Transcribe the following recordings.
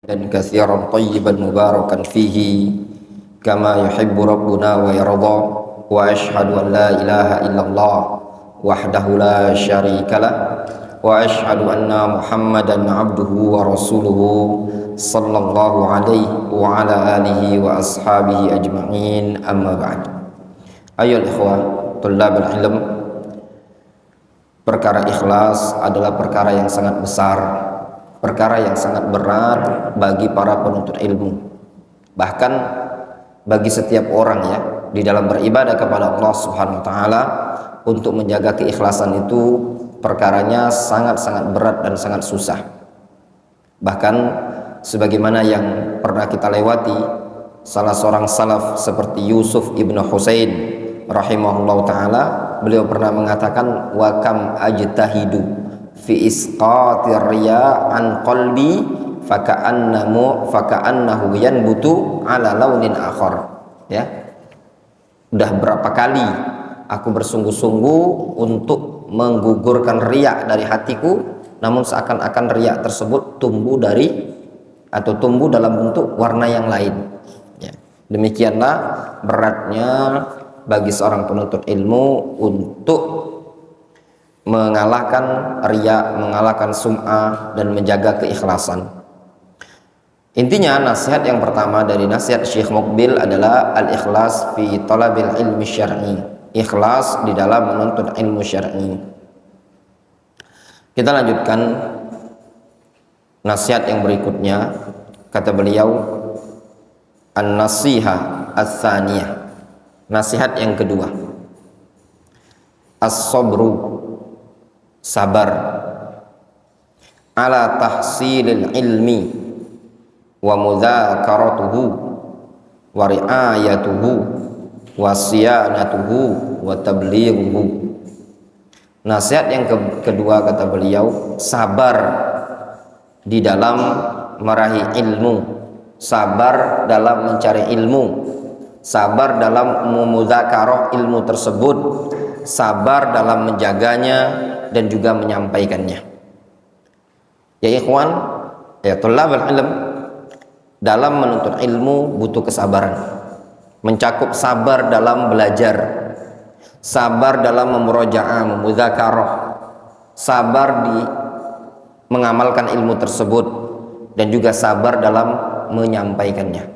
dan katsiran thayyiban mubarakan fihi kama yuhibbu rabbuna wa yarda wa ashhadu an la ilaha illallah wahdahu la syarikalah wa ashhadu anna muhammadan abduhu wa rasuluhu sallallahu alaihi wa ala alihi wa ashabihi ajma'in amma ba'd. Ayyuhal ikhwah tullabul ilm, perkara ikhlas adalah perkara yang sangat besar, perkara yang sangat berat bagi para penuntut ilmu, bahkan bagi setiap orang ya di dalam beribadah kepada Allah Subhanahu wa taala. Untuk menjaga keikhlasan itu perkaranya sangat-sangat berat dan sangat susah. Bahkan sebagaimana yang pernah kita lewati, salah seorang salaf seperti Yusuf ibnu Husain rahimahullah taala, beliau pernah mengatakan, wa kam ajtahidu fi isqatir riya an qalbi faka'annahu yanbutu ala launin akhar. Ya, udah berapa kali aku bersungguh-sungguh untuk menggugurkan riya dari hatiku, namun seakan-akan riya tersebut tumbuh dalam bentuk warna yang lain. Ya, demikianlah beratnya bagi seorang penuntut ilmu untuk mengalahkan riya, mengalahkan sum'ah, dan menjaga keikhlasan. Intinya nasihat yang pertama dari nasihat Syekh Muqbil adalah al-ikhlas fi talabil ilmi syar'i, ikhlas di dalam menuntut ilmu syar'i. Kita lanjutkan nasihat yang berikutnya. Kata beliau, an-nasihah ats-tsaniyah, nasihat yang kedua, as-sabru, sabar, ala tahsilil ilmi wa mudzakaratuhu wa riayatuhu wa siyanatuhu wa tablighuhu. Nasihat yang kedua kata beliau, sabar di dalam meraih ilmu, sabar dalam mencari ilmu, sabar dalam memudzakarah ilmu tersebut, sabar dalam menjaganya dan juga menyampaikannya. Ya ikhwan, ya thalabul ilm, dalam menuntut ilmu butuh kesabaran, mencakup sabar dalam belajar, sabar dalam memurajaah, memudzakarah, sabar di mengamalkan ilmu tersebut, dan juga sabar dalam menyampaikannya.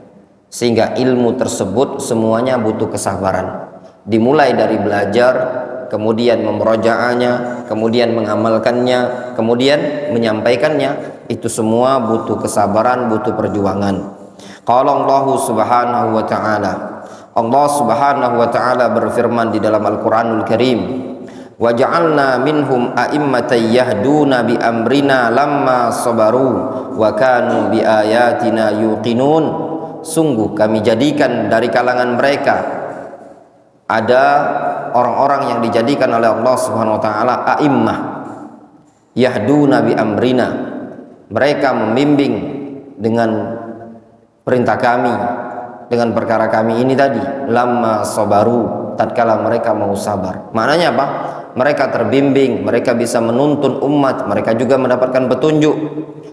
Sehingga ilmu tersebut semuanya butuh kesabaran, dimulai dari belajar, kemudian memurajaahnya, kemudian mengamalkannya, kemudian menyampaikannya. Itu semua butuh kesabaran, butuh perjuangan. Qala Allah Subhanahu wa ta'ala, Allah Subhanahu wa ta'ala berfirman di dalam Al-Qur'anul Karim, wa ja'alna minhum a'immatan yahduna bi amrina lamma sabaru wa kanu bi ayatina yuqinun. Sungguh kami jadikan dari kalangan mereka ada orang-orang yang dijadikan oleh Allah Subhanahu wa taala a'immah yahduna bi amrina, mereka membimbing dengan perintah kami, dengan perkara kami ini tadi, lamma sabaru, tatkala mereka mau sabar. Maknanya apa? Mereka terbimbing, mereka bisa menuntun umat, mereka juga mendapatkan petunjuk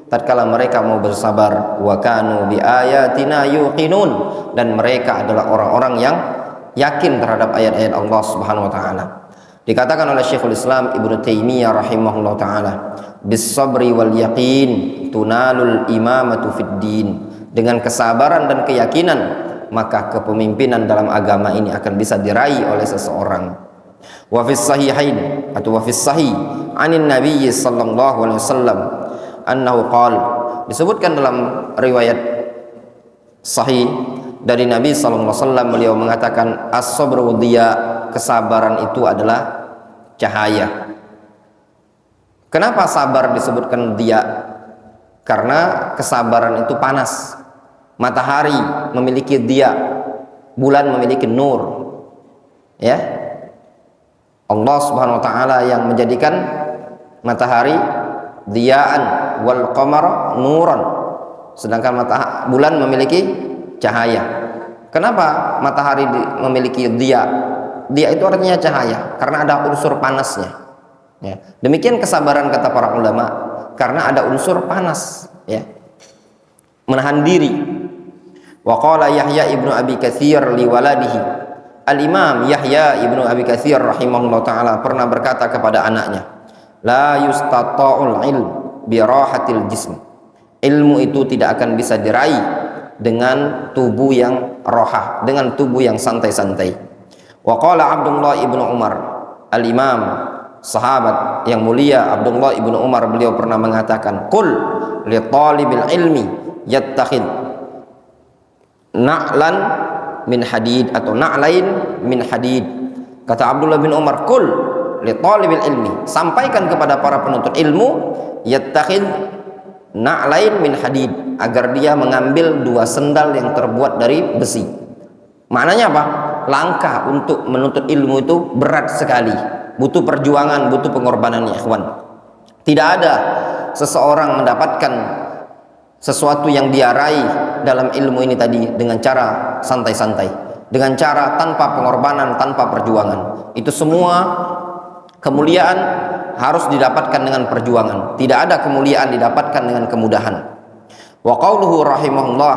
tatkala mereka mau bersabar. Wa kanu bi ayatina yuqinun, dan mereka adalah orang-orang yang yakin terhadap ayat-ayat Allah Subhanahu wa taala. Dikatakan oleh Syekhul Islam Ibnu Taimiyah rahimahullah taala, bis sabri wal yaqin tunalul imamatu fid din. Dengan kesabaran dan keyakinan, maka kepemimpinan dalam agama ini akan bisa diraih oleh seseorang. Wa fis sahihain atau wa fis sahih anin nabiy sallallahu alaihi wasallam annahu qala, disebutkan dalam riwayat sahih dari Nabi sallallahu alaihi wasallam, beliau mengatakan, as-sabru diya, kesabaran itu adalah cahaya. Kenapa sabar disebutkan diya? Karena kesabaran itu panas. Matahari memiliki diya, bulan memiliki nur. Ya, Allah Subhanahu wa taala yang menjadikan matahari diyaan wal qamara nuran, sedangkan bulan memiliki cahaya. Kenapa matahari memiliki diya? Diya itu artinya cahaya karena ada unsur panasnya. Ya. Demikian kesabaran kata para ulama, karena ada unsur panas. Ya. menahan diri. Wa qala Yahya ibnu Abi Katsir li waladihi. Al-Imam Yahya ibnu Abi Katsir rahimahullah taala pernah berkata kepada anaknya, la yustata'ul ilm bi rahatil jism. Ilmu itu tidak akan bisa diraih dengan tubuh yang rohah, dengan tubuh yang santai-santai. Wa qala Abdullah ibnu Umar, al-Imam sahabat yang mulia Abdullah ibnu Umar, beliau pernah mengatakan, qul li talibil ilmi yattakhid na'lan min hadid atau na'lain min hadid. Kata Abdullah bin Umar, qul li talibil ilmi, sampaikan kepada para penuntut ilmu, yattakhid na'lain min hadid, agar dia mengambil 2 sendal yang terbuat dari besi. Maknanya apa? Langkah untuk menuntut ilmu itu berat sekali, butuh perjuangan, butuh pengorbanan ya ikhwan. Tidak ada seseorang mendapatkan sesuatu yang dia raih dalam ilmu ini tadi dengan cara santai-santai, dengan cara tanpa pengorbanan, tanpa perjuangan. Itu semua kemuliaan harus didapatkan dengan perjuangan. Tidak ada kemuliaan didapatkan dengan kemudahan. Wa qauluhu rahimahullah,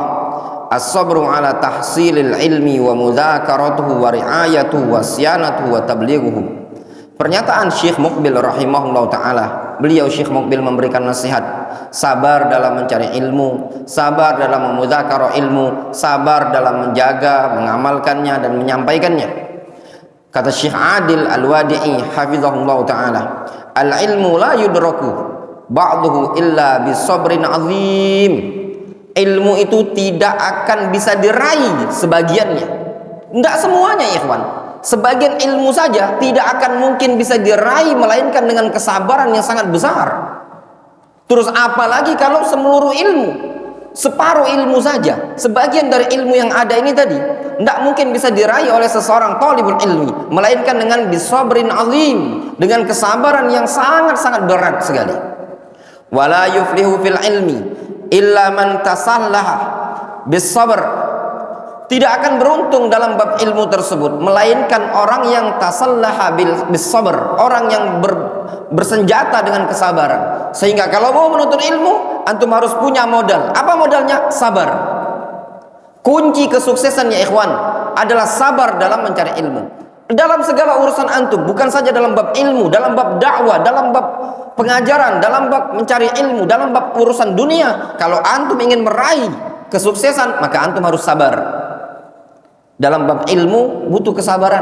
as-sabru ala tahsilil ilmi wa mudzakaratuhu wa ri'ayatuhu wa siyanatuhu wa tablighuhu. Pernyataan Syekh Muqbil rahimahullah taala, beliau Syekh Muqbil memberikan nasihat, sabar dalam mencari ilmu, sabar dalam memudzakarah ilmu, sabar dalam menjaga, mengamalkannya dan menyampaikannya. Kata Syekh Adil Al-Wadi'i hafizahullah taala, al-ilmu la yudraku ba'duhu illa bisabrin azim. Ilmu itu tidak akan bisa diraih sebagiannya, tidak semuanya ya ikhwan. Sebagian ilmu saja tidak akan mungkin bisa diraih melainkan dengan kesabaran yang sangat besar. Terus apalagi kalau seluruh ilmu, separuh ilmu saja, sebagian dari ilmu yang ada ini tadi tidak mungkin bisa diraih oleh seseorang talibul ilmi melainkan dengan bisabrin azim, dengan kesabaran yang sangat-sangat berat sekali. Wala yuflihu fil ilmi illa man tasallaha bisabr. Tidak akan beruntung dalam bab ilmu tersebut melainkan orang yang tasallaha bisabr, orang yang bersenjata dengan kesabaran. Sehingga kalau mau menuntut ilmu, antum harus punya modal. Apa modalnya? Sabar. Kunci kesuksesan ya ikhwan adalah sabar dalam mencari ilmu. Dalam segala urusan antum, bukan saja dalam bab ilmu, dalam bab dakwah, dalam bab pengajaran, dalam bab mencari ilmu, dalam bab urusan dunia. Kalau antum ingin meraih kesuksesan, maka antum harus sabar. Dalam bab ilmu butuh kesabaran,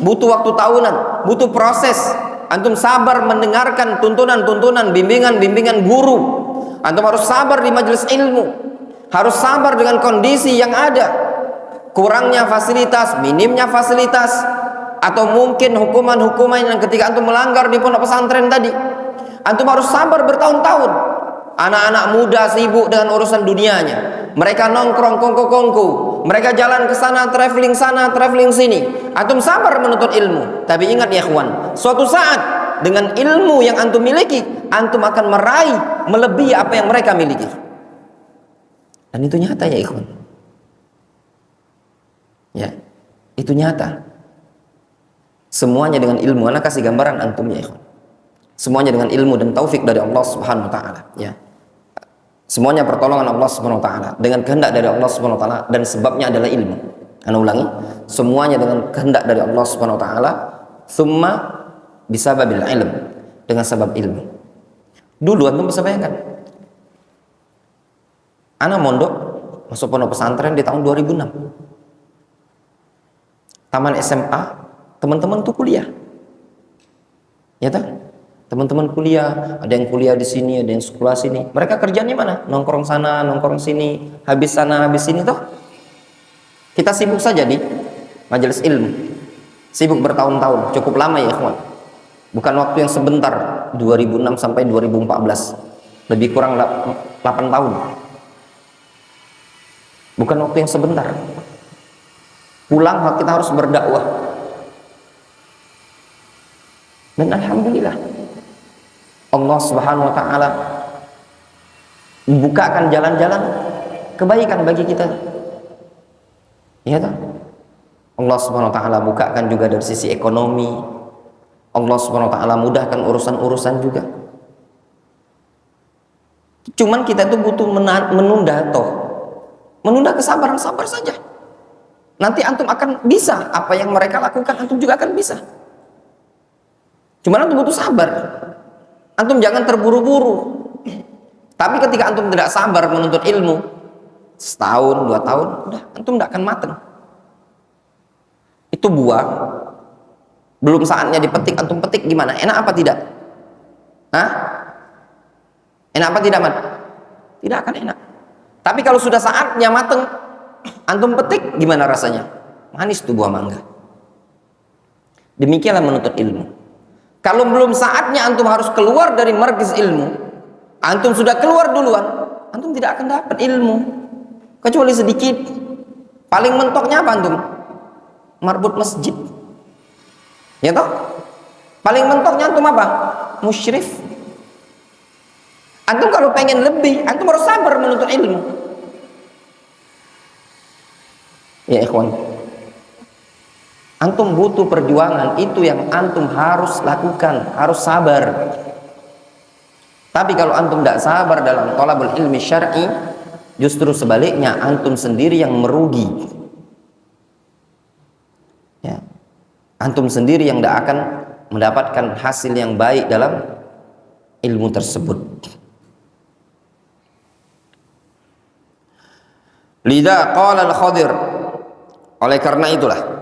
butuh waktu tahunan, butuh proses. Antum sabar mendengarkan tuntunan-tuntunan, bimbingan-bimbingan guru. Antum harus sabar di majelis ilmu, harus sabar dengan kondisi yang ada, kurangnya fasilitas, minimnya fasilitas, atau mungkin hukuman-hukuman yang ketika antum melanggar di pondok pesantren tadi. Antum harus sabar bertahun-tahun. Anak-anak muda sibuk dengan urusan dunianya, mereka nongkrong kongko-kongko, mereka jalan ke sana, traveling sini. Antum sabar menuntut ilmu. Tapi ingat ya ikhwan, suatu saat dengan ilmu yang antum miliki, antum akan meraih melebihi apa yang mereka miliki. Dan itu nyata ya ikhwan. Ya, itu nyata. Semuanya dengan ilmu. Anak kasih gambaran antum ya ikhwan. Semuanya dengan ilmu dan taufik dari Allah Subhanahu wa taala, ya. Semuanya pertolongan Allah Subhanahu wa taala, dengan kehendak dari Allah Subhanahu wa taala, dan sebabnya adalah ilmu. Ana ulangi, semuanya dengan kehendak dari Allah Subhanahu wa taala, summa bisababil ilm, dengan sebab ilmu. Dulu antum bisa bayangkan, ana mondok masuk pondok pesantren di tahun 2006. Taman SMA, teman-teman tuh kuliah. Ya tak? Teman-teman kuliah, ada yang kuliah di sini, ada yang sekolah sini. Mereka kerjanya mana? Nongkrong sana, nongkrong sini, habis sana, habis sini toh. Kita sibuk saja di majelis ilmu. Sibuk bertahun-tahun, cukup lama ya ikhwan. Bukan waktu yang sebentar, 2006 sampai 2014. Lebih kurang 8 tahun. Bukan waktu yang sebentar. Pulang kita harus berdakwah. Dan alhamdulillah Allah Subhanahu wa taala membukakan jalan-jalan kebaikan bagi kita. Ya toh? Allah Subhanahu wa taala bukakan juga dari sisi ekonomi. Allah Subhanahu wa taala mudahkan urusan-urusan juga. Cuman kita itu butuh menunda toh. Menunda kesabaran, sabar saja. Nanti antum akan bisa apa yang mereka lakukan, antum juga akan bisa. Cuman antum butuh sabar. Antum jangan terburu-buru. Tapi ketika antum tidak sabar menuntut ilmu, setahun, 2 tahun, udah antum tidak akan mateng. Itu buah, belum saatnya dipetik, antum petik gimana? Enak apa tidak? Hah? Enak apa tidak, Man? Tidak akan enak. Tapi kalau sudah saatnya mateng, antum petik, gimana rasanya? Manis tuh buah mangga. Demikianlah menuntut ilmu. Kalau belum saatnya antum harus keluar dari markaz ilmu, antum sudah keluar duluan, antum tidak akan dapat ilmu. Kecuali sedikit. Paling mentoknya apa antum? Marbut masjid. Ya toh? Paling mentoknya antum apa? Musyrif. Antum kalau pengen lebih, antum harus sabar menuntut ilmu. Ya ikhwan, antum butuh perjuangan, itu yang antum harus lakukan, harus sabar. Tapi kalau antum tidak sabar dalam thalabul ilmi syar'i, justru sebaliknya antum sendiri yang merugi. Ya. Antum sendiri yang tidak akan mendapatkan hasil yang baik dalam ilmu tersebut. Lidha qala al-Khadir, oleh karena itulah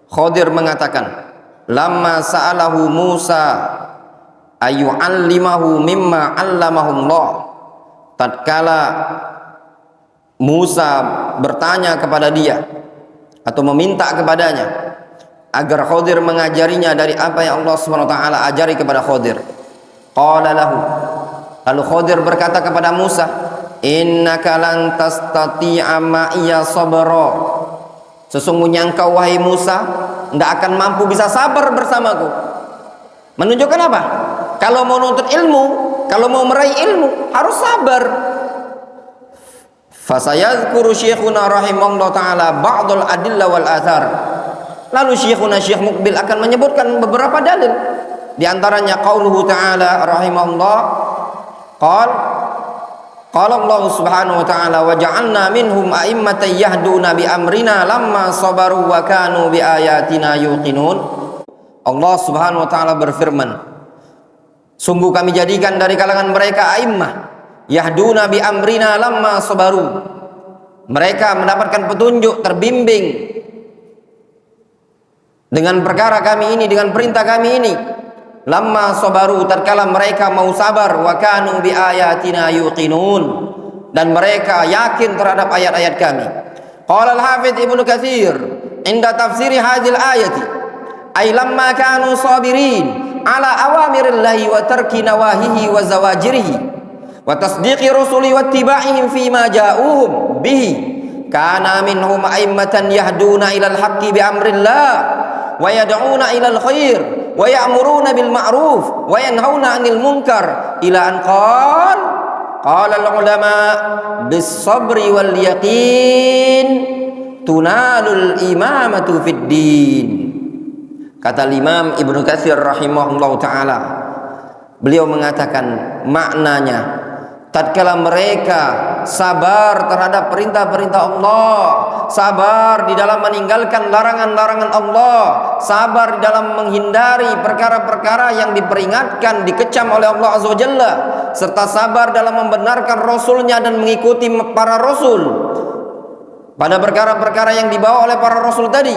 Khadir mengatakan, lamma sa'alahu Musa ayyu'allimahu mimma 'allamahu Allah. Tatkala Musa bertanya kepada dia atau meminta kepadanya agar Khadir mengajarinya dari apa yang Allah SWT ajari kepada Khadir. Qala lahu, lalu Khadir berkata kepada Musa, innaka lan tastati'a ma'iya sabra. Sesungguhnya engkau wahai Musa tidak akan mampu bisa sabar bersamaku. Menunjukkan apa? Kalau mau nuntut ilmu, kalau mau meraih ilmu harus sabar. Fasayadhkuru syekhuna rahimahullah ta'ala ba'dul adilla wal athar. Lalu syekhuna Syekh Muqbil akan menyebutkan beberapa dalil. Di antaranya qauluhu ta'ala rahimahullah, qala Allah subhanahu wa ta'ala wa ja'alna minhum a'immatan yahduna bi amrina lamma sabaru wa kanu bi ayatina yuqinun. Allah subhanahu wa ta'ala berfirman, sungguh kami jadikan dari kalangan mereka a'immah yahduna bi amrina lamma sabaru. Mereka mendapatkan petunjuk, terbimbing dengan perkara kami ini, dengan perintah kami ini. Lamma sabaru, tatkala mereka mau sabar, wa kanu bi ayatina yuqinun, dan mereka yakin terhadap ayat-ayat kami. Qala al-Hafidz Ibnu Katsir inda tafsiri hadhil ayati, ay lamma kanu sabirin ala awamirillahi wa tarki nawahihi wa zawajirihi wa tasdiqi rusuli wa ittiba'ihim fi ma ja'uhum bihi, kana minhum a'immatan yahduna ilal haqqi bi amrillah wa yad'una ilal khair wa ya'muruna bil ma'ruf wa yanhauna 'anil munkar ila an qala al ulama bis sabri wal yaqin tunalul imamatu fid din. Kata Imam Ibnu Katsir rahimahullah taala, beliau mengatakan maknanya tatkala mereka sabar terhadap perintah-perintah Allah, sabar di dalam meninggalkan larangan-larangan Allah, sabar di dalam menghindari perkara-perkara yang diperingatkan, dikecam oleh Allah Azza wa Jalla, serta sabar dalam membenarkan Rasulnya dan mengikuti para Rasul pada perkara-perkara yang dibawa oleh para Rasul tadi,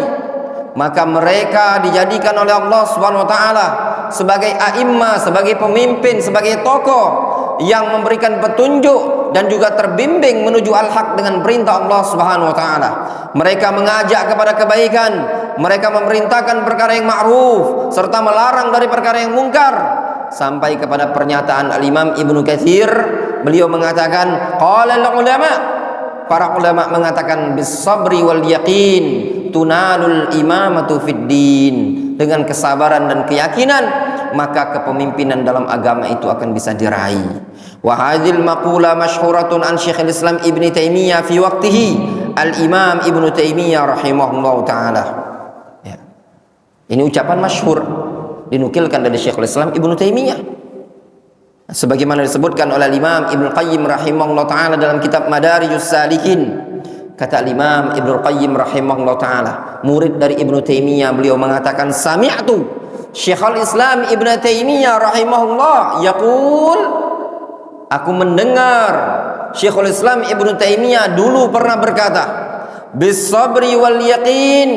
maka mereka dijadikan oleh Allah Subhanahu wa taala sebagai a'immah, sebagai pemimpin, sebagai tokoh yang memberikan petunjuk dan juga terbimbing menuju al-haq dengan perintah Allah Subhanahu wa taala. Mereka mengajak kepada kebaikan, mereka memerintahkan perkara yang ma'ruf serta melarang dari perkara yang mungkar, sampai kepada pernyataan al-Imam Ibnu Katsir, beliau mengatakan qala al-ulama, para ulama mengatakan bis sabri wal yaqin tunalul imamatu fid din. Dengan kesabaran dan keyakinan maka kepemimpinan dalam agama itu akan bisa diraih. Wa hadhil maqula masyhuratun an Syekhul Islam Ibnu Taimiyah fi waqtihi al-Imam Ibnu Taimiyah rahimahullahu taala. Ya. Ini ucapan masyhur dinukilkan dari Syekhul Islam Ibnu Taimiyah. Sebagaimana disebutkan oleh Imam Ibnu Qayyim rahimahullah taala dalam kitab Madarijus Salikin. Kata Imam Ibnu Qayyim rahimahullah taala, murid dari Ibnu Taimiyah, beliau mengatakan sami'tu Syekhul Islam Ibnu Taimiyah rahimahullah yaqul, aku mendengar Syekhul Islam Ibnu Taimiyah dulu pernah berkata, bis sabri wal yaqin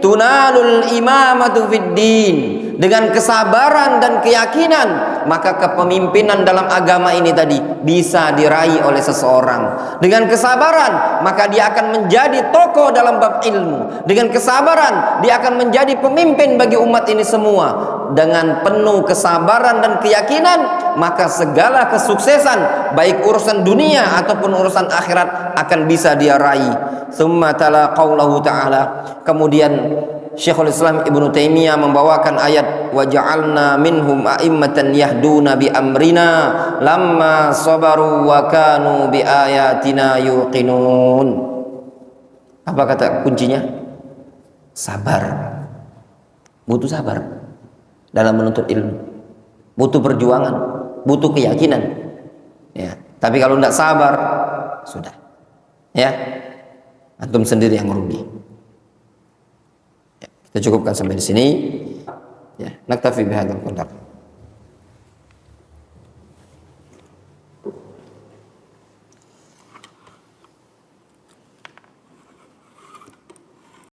tunalul imamatu fid din. Dengan kesabaran dan keyakinan, maka kepemimpinan dalam agama ini tadi bisa diraih oleh seseorang. Dengan kesabaran, maka dia akan menjadi tokoh dalam bab ilmu. Dengan kesabaran, dia akan menjadi pemimpin bagi umat ini semua. Dengan penuh kesabaran dan keyakinan, maka segala kesuksesan, baik urusan dunia ataupun urusan akhirat, akan bisa dia raih. Tsumma tala qaulahu ta'ala. Kemudian Syekhul Islam Ibnu Taimiyah membawakan ayat wa ja'alna minhum a'immatan yahduna bi amrina lamma sabaru wa kanu bi ayatina yuqinun. Apa kata kuncinya? Sabar. Butuh sabar dalam menuntut ilmu. Butuh perjuangan, butuh keyakinan. Ya, tapi kalau tidak sabar, sudah. Ya. Antum sendiri yang merugi. Kita cukupkan sampai di sini. Ya, naktafi bihadzal qadar.